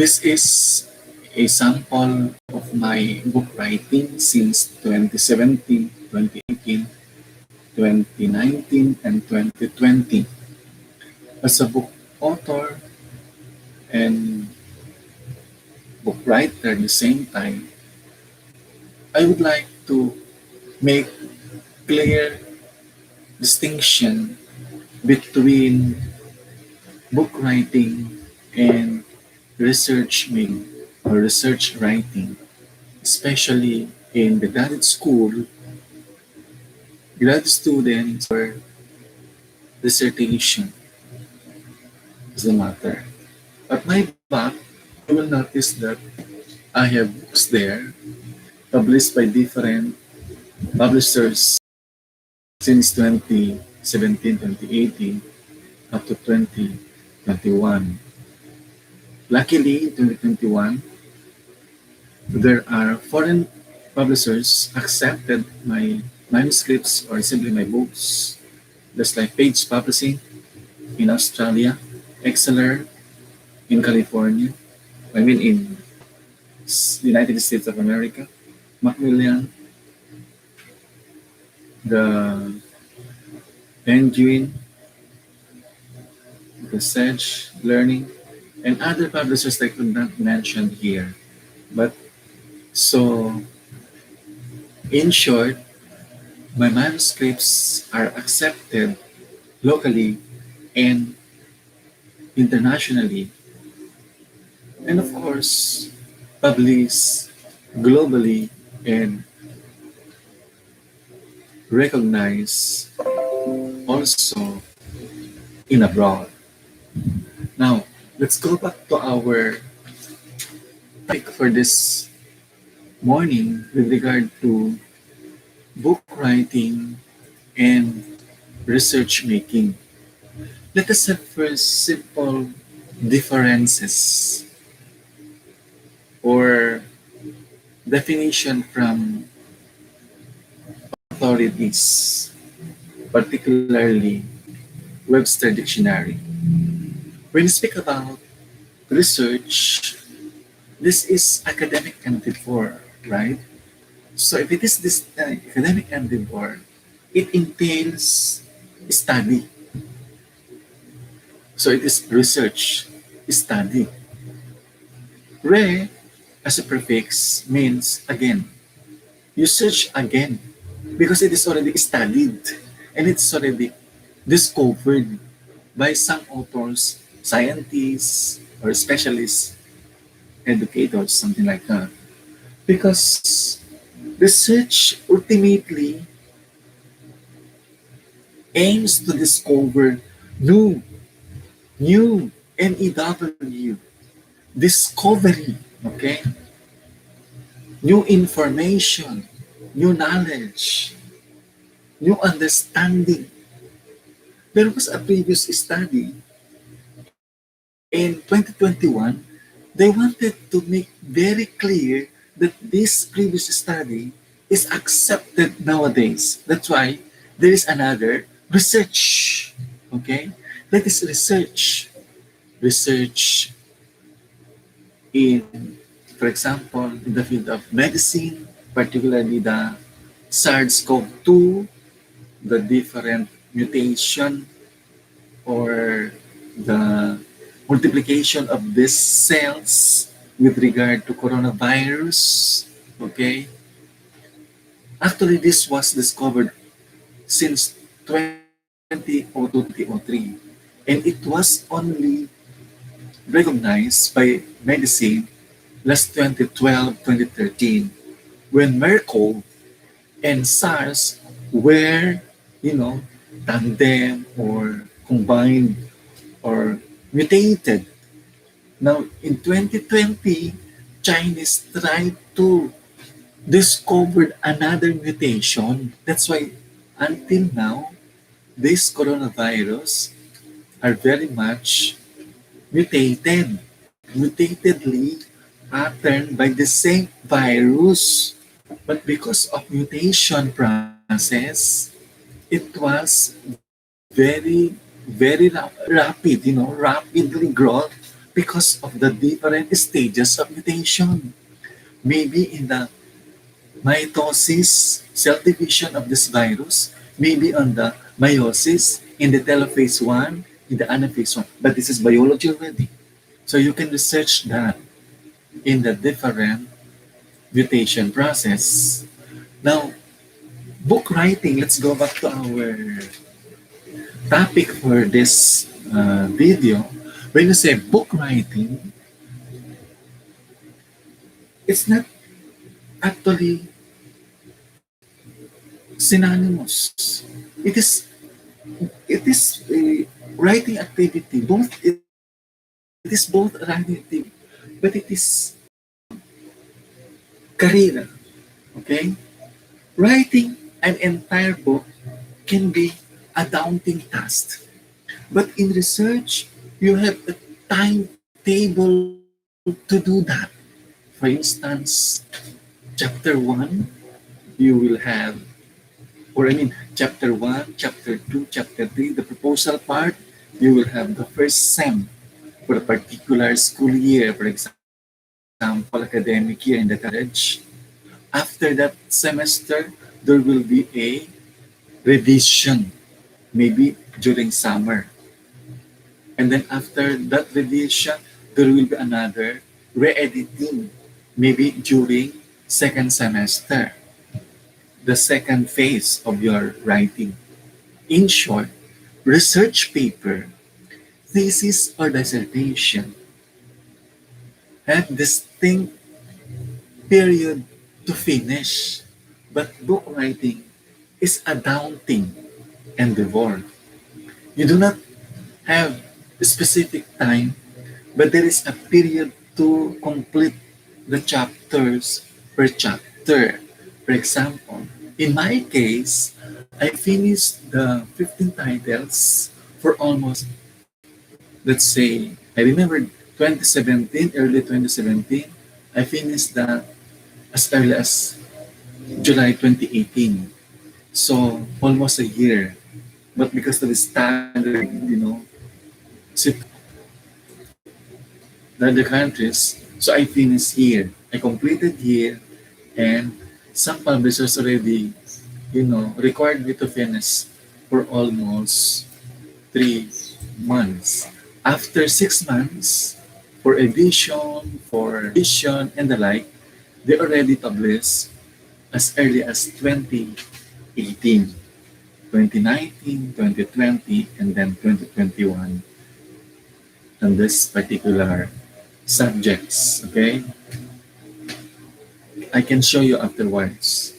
This is a sample of my book writing since 2017, 2018, 2019, and 2020. As a book author and book writer at the same time, I would like to make clear distinction between book writing and research making or research writing, especially in the graduate school. Grad students or dissertation is the matter. At my back, you will notice that I have books there published by different publishers since 2017, 2018 up to 2021. Luckily, in 2021, there are foreign publishers accepted my manuscripts or simply my books, just like Page Publishing in Australia, Exceler in California, in the United States of America, Macmillan, the Penguin, the Sedge Learning, and other publishers I could not mention here. But so, in short, my manuscripts are accepted locally and internationally, and of course, published globally and recognized also in abroad. Now, let's go back to our topic for this morning with regard to book writing and research making. Let us have first simple differences or definition from authorities, particularly Webster Dictionary. When you speak about research, this is academic endeavor, right? So if it is this academic endeavor, it entails study. So it is research, study. Re, as a prefix, means again. You search again because it is already studied and it's already discovered by some authors, scientists, or specialists, educators, something like that. Because research ultimately aims to discover new, NEW, discovery, okay? New information, new knowledge, new understanding. There was a previous study in 2021. They wanted to make very clear that this previous study is accepted nowadays. That's why there is another research. Okay? That is research. Research in, for example, in the field of medicine, particularly the SARS-CoV-2, the different mutation or the multiplication of these cells with regard to coronavirus. Okay? Actually, this was discovered since 2003, and it was only recognized by medicine last 2012, 2013, when MERS-CoV and SARS were, tandem or combined or mutated. Now, in 2020, Chinese tried to discover another mutation. That's why until now, this coronavirus are very much mutatedly patterned by the same virus. But because of mutation process, it was very, very rapid, rapidly growth because of the different stages of mutation. Maybe in the mitosis, cell division of this virus, maybe on the meiosis, in the telophase 1, in the anaphase 1. But this is biology already. So you can research that in the different mutation process. Now, book writing, let's go back to our topic for this video. When you say book writing, it's not actually synonymous. It is it is a writing activity. It is both a writing activity, but it is career. Okay, writing an entire book can be a daunting task, but in research you have a timetable to do that. For instance, chapter 1, you will have, chapter 1, chapter 2, chapter 3, the proposal part, you will have the first SEM for a particular school year, for example, academic year in the college. After that semester, there will be a revision, maybe during summer. And then after that revision, there will be another re-editing, maybe during second semester, the second phase of your writing. In short, research paper, thesis or dissertation have distinct period to finish, but book writing is a daunting endeavor. You do not have a specific time, but there is a period to complete the chapters per chapter. For example, in my case, I finished the 15 titles for almost, let's say, I remember 2017, early 2017, I finished that as early as July 2018. So almost a year. But because of the standard, the other countries, so I finished here. I completed here, and some publishers already, required me to finish for almost 3 months. After 6 months, for edition, and the like, they already published as early as 2018, 2019, 2020, and then 2021 on this particular subjects, okay? I can show you afterwards.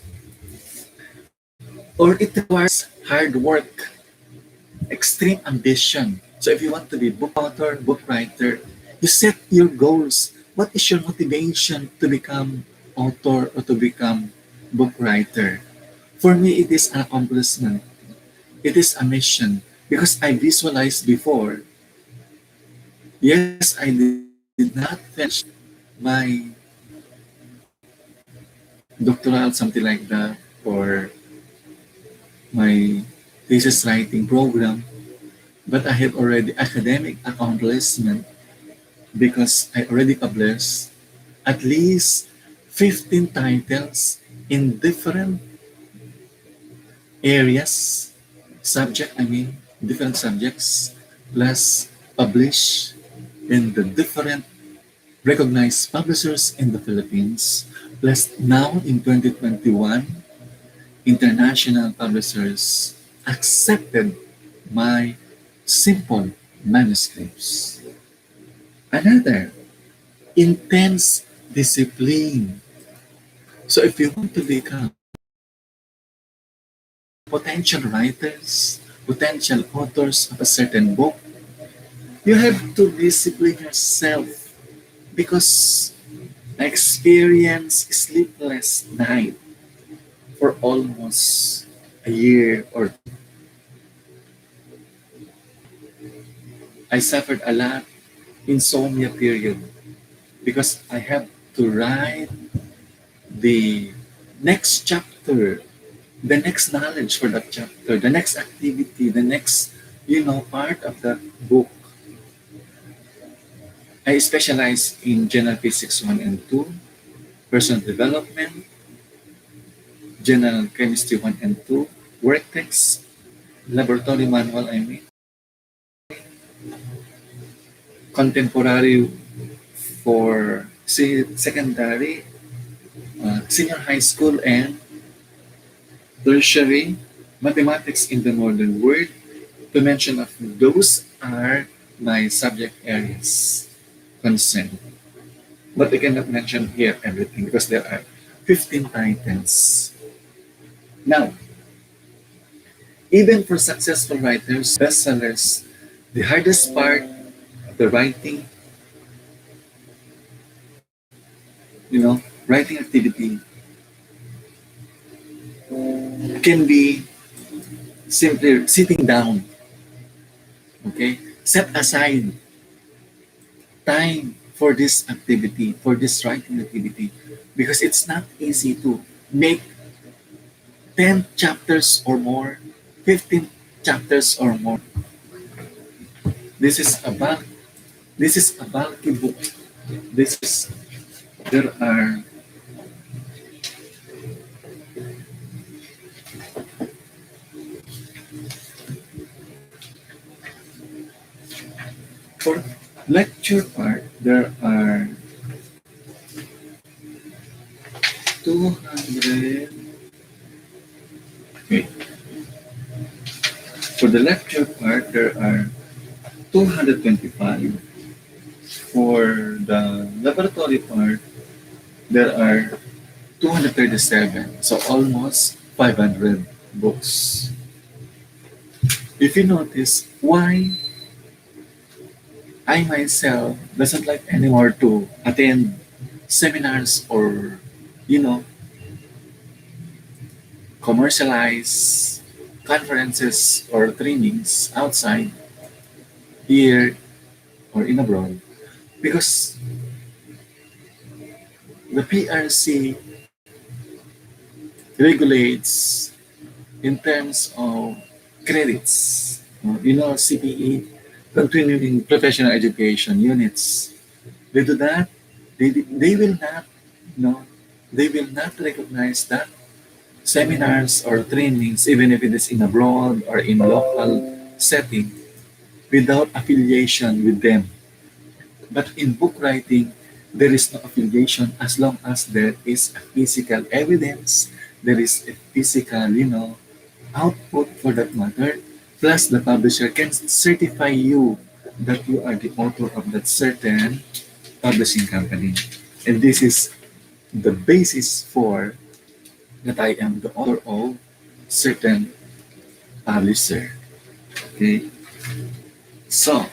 Or it requires hard work, extreme ambition. So if you want to be book author, book writer, you set your goals. What is your motivation to become author or to become book writer? For me, it is an accomplishment. It is a mission because I visualized before. Yes, I did not finish my doctoral, something like that, or my thesis writing program, but I have already academic accomplishment because I already published at least 15 titles in different areas, different subjects, plus publish in the different recognized publishers in the Philippines, plus now in 2021, international publishers accepted my simple manuscripts. Another, intense discipline. So if you want to become potential writers, potential authors of a certain book, you have to discipline yourself because I experienced sleepless night for almost a year or I suffered a lot insomnia period because I have to write the next chapter, the next knowledge for that chapter, the next activity, the next, part of that book. I specialize in General Physics 1 and 2, Personal Development, General Chemistry 1 and 2, Work Text, Laboratory Manual, Contemporary for secondary, senior high school, and tertiary, Mathematics in the Modern World. To mention of those are my subject areas concerned. But I cannot mention here everything because there are 15 titles. Now, even for successful writers, bestsellers, the hardest part of the writing activity can be simply sitting down, okay? Set aside time for this activity, for this writing activity, because it's not easy to make 10 chapters or more, 15 chapters or more. This is a bulk, this is a bulky book. This is there are for lecture part there are 200. Okay. For the lecture part there are 225. For the laboratory part there are 237. So almost 500 books. If you notice why I myself doesn't like anymore to attend seminars or, you know, commercialize conferences or trainings outside here or in abroad, because the PRC regulates in terms of credits, CPE, continuing professional education units. They do that. They will not, no, they will not recognize that seminars or trainings, even if it is in abroad or in local setting, without affiliation with them. But in book writing, there is no affiliation as long as there is a physical evidence, there is a physical, output for that matter, plus the publisher can certify you that you are the author of that certain publishing company. And this is the basis for that I am the author of certain publisher. Okay? So,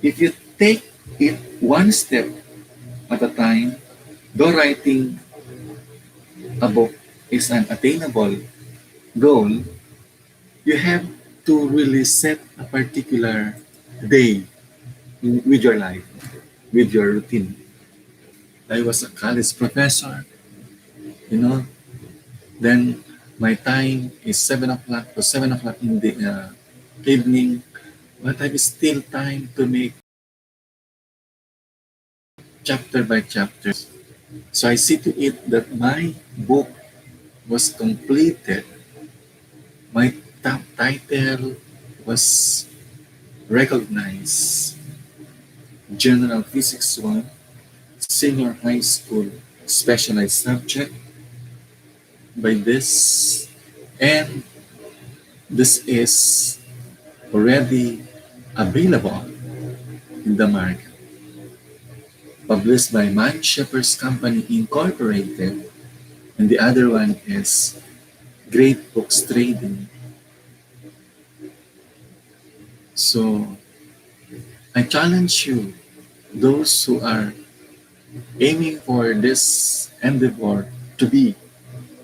if you take it one step at a time, though writing a book is an attainable goal, you have to really set a particular day with your life, with your routine. I was a college professor, you know, then my time is 7 o'clock to 7 o'clock in the evening, but I have still time to make chapter by chapter. So I see to it that my book was completed. My top title was recognized. General Physics 1, Senior High School Specialized Subject by this. And this is already available in the market. Published by Mind Shapers Company Incorporated, and the other one is Great Books Trading. So I challenge you, those who are aiming for this endeavor, to be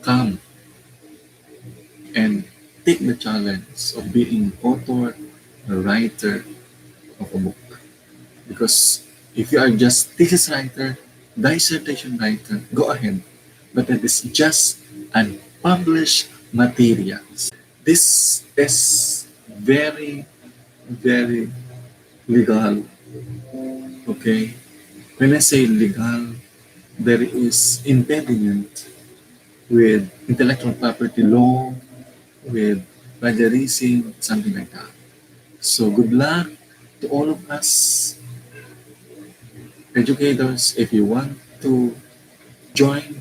calm and take the challenge of being author or writer of a book. Because if you are just thesis writer, dissertation writer, go ahead. But it is just unpublished materials. This is very, very legal. Okay? When I say legal, there is impediment with intellectual property law, with plagiarism, something like that. So good luck to all of us educators if you want to join